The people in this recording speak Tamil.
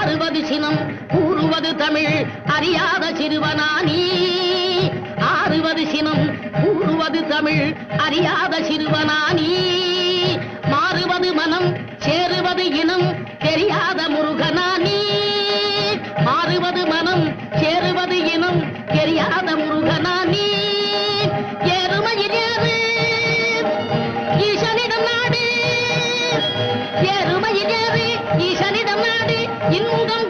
ஆறுவது சினம் கூறுவது தமிழ் அறியாத சிறுவனானி. ஆறுவது சினம் கூறுவது தமிழ் அறியாத சிறுவனானி. மாறுவது மனம் சேருவது இனம் தெரியாத முருகனானி. மாறுவது மனம் சேருவது இனம் தெரியாத முருகனானி. ஏறுமையில் ஏறு ஈசனிடம் நாடு. ஏறுமையில் ஏறு ஈசனிடம் நாடு. இன்பம்